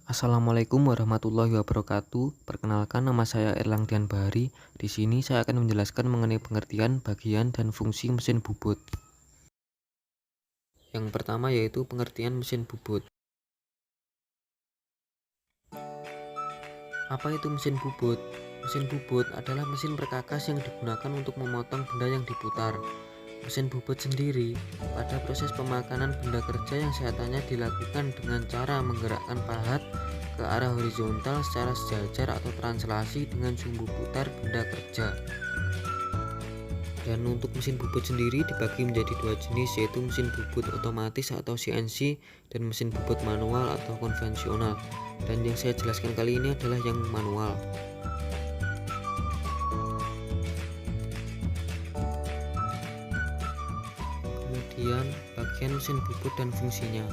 Assalamualaikum warahmatullahi wabarakatuh. Perkenalkan, nama saya Erlangdian Bahari. Di sini saya akan menjelaskan mengenai pengertian, bagian, dan fungsi mesin bubut. Yang pertama yaitu pengertian mesin bubut. Apa itu mesin bubut? Mesin bubut adalah mesin perkakas yang digunakan untuk memotong benda yang diputar. Mesin bubut sendiri pada proses pemakanan benda kerja yang sehatnya dilakukan dengan cara menggerakkan pahat ke arah horizontal secara sejajar atau translasi dengan sumbu putar benda kerja. Dan untuk mesin bubut sendiri dibagi menjadi dua jenis, yaitu mesin bubut otomatis atau CNC dan mesin bubut manual atau konvensional. Dan yang saya jelaskan kali ini adalah yang manual. Kemudian bagian mesin bubut dan fungsinya.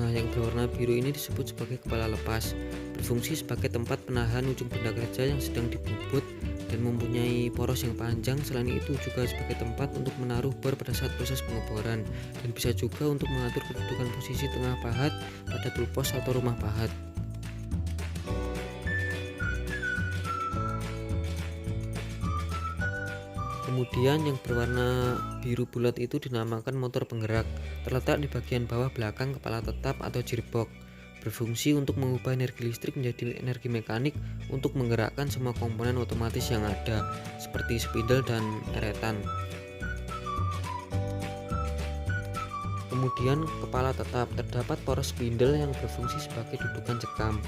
Nah, yang berwarna biru ini disebut sebagai kepala lepas, berfungsi sebagai tempat penahan ujung benda kerja yang sedang dibubut dan mempunyai poros yang panjang. Selain itu juga sebagai tempat untuk menaruh bor pada saat proses pengeboran, dan bisa juga untuk mengatur kedudukan posisi tengah pahat pada tulpos atau rumah pahat. Kemudian yang berwarna biru bulat itu dinamakan motor penggerak, terletak di bagian bawah belakang kepala tetap atau gearbox, berfungsi untuk mengubah energi listrik menjadi energi mekanik untuk menggerakkan semua komponen otomatis yang ada, seperti spidol dan eretan. Kemudian kepala tetap, terdapat poros spindle yang berfungsi sebagai dudukan cekam.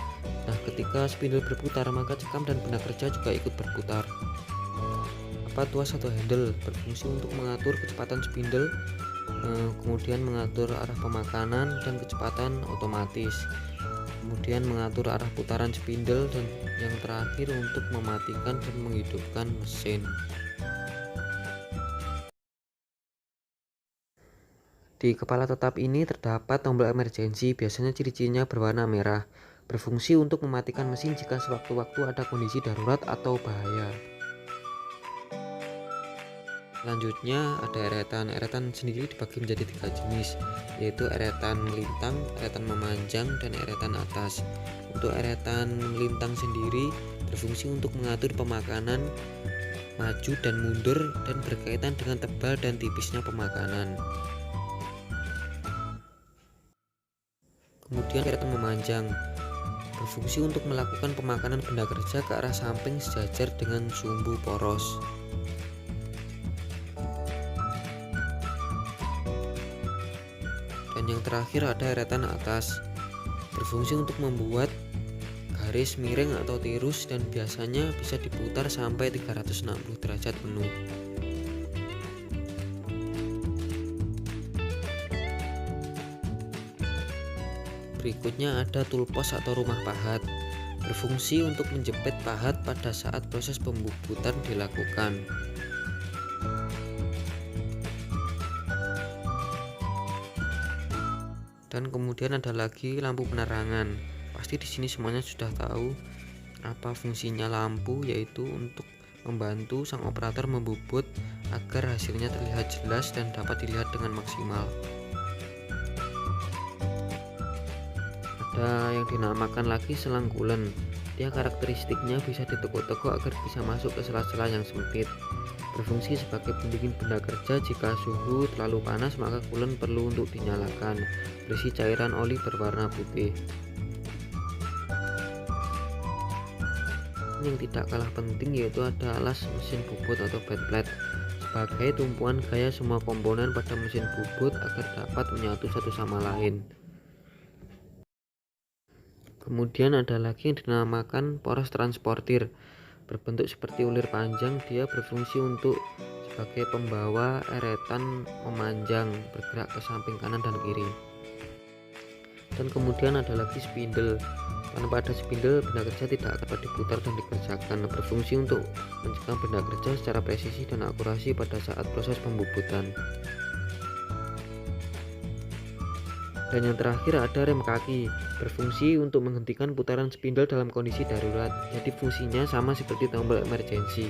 Nah, ketika spindle berputar maka cekam dan benda kerja juga ikut berputar. Tuas atau handle berfungsi untuk mengatur kecepatan spindle, kemudian mengatur arah pemakanan dan kecepatan otomatis, kemudian mengatur arah putaran spindle, dan yang terakhir untuk mematikan dan menghidupkan mesin. Di kepala tetap ini terdapat tombol emergensi, biasanya ciri-cirinya berwarna merah, berfungsi untuk mematikan mesin jika sewaktu-waktu ada kondisi darurat atau bahaya. Selanjutnya ada eretan. Eretan sendiri dibagi menjadi tiga jenis, yaitu eretan melintang, eretan memanjang, dan eretan atas. Untuk eretan melintang sendiri berfungsi untuk mengatur pemakanan maju dan mundur dan berkaitan dengan tebal dan tipisnya pemakanan. Kemudian eretan memanjang berfungsi untuk melakukan pemakanan benda kerja ke arah samping sejajar dengan sumbu poros. Dan yang terakhir ada eretan atas, berfungsi untuk membuat garis miring atau tirus dan biasanya bisa diputar sampai 360 derajat penuh. Berikutnya ada tulpos atau rumah pahat, berfungsi untuk menjepit pahat pada saat proses pembubutan dilakukan. Dan kemudian ada lagi lampu penerangan. Pasti di sini semuanya sudah tahu apa fungsinya lampu, yaitu untuk membantu sang operator membubut agar hasilnya terlihat jelas dan dapat dilihat dengan maksimal. Ada yang dinamakan lagi selang kulen. Dia karakteristiknya bisa ditekuk-tekuk agar bisa masuk ke sela-sela yang sempit. Berfungsi sebagai pendingin benda kerja. Jika suhu terlalu panas maka kulen perlu untuk dinyalakan. Berisi cairan oli berwarna putih. Yang tidak kalah penting yaitu ada alas mesin bubut atau bed plate, sebagai tumpuan gaya semua komponen pada mesin bubut agar dapat menyatu satu sama lain. Kemudian ada lagi yang dinamakan poros transportir, berbentuk seperti ulir panjang. Dia berfungsi untuk sebagai pembawa eretan memanjang bergerak ke samping kanan dan kiri. Dan kemudian ada lagi spindle. Tanpa ada spindle benda kerja tidak dapat diputar dan dikerjakan, berfungsi untuk mencegah benda kerja secara presisi dan akurasi pada saat proses pembubutan. Dan yang terakhir ada rem kaki, berfungsi untuk menghentikan putaran spindle dalam kondisi darurat. Jadi fungsinya sama seperti tombol emergensi.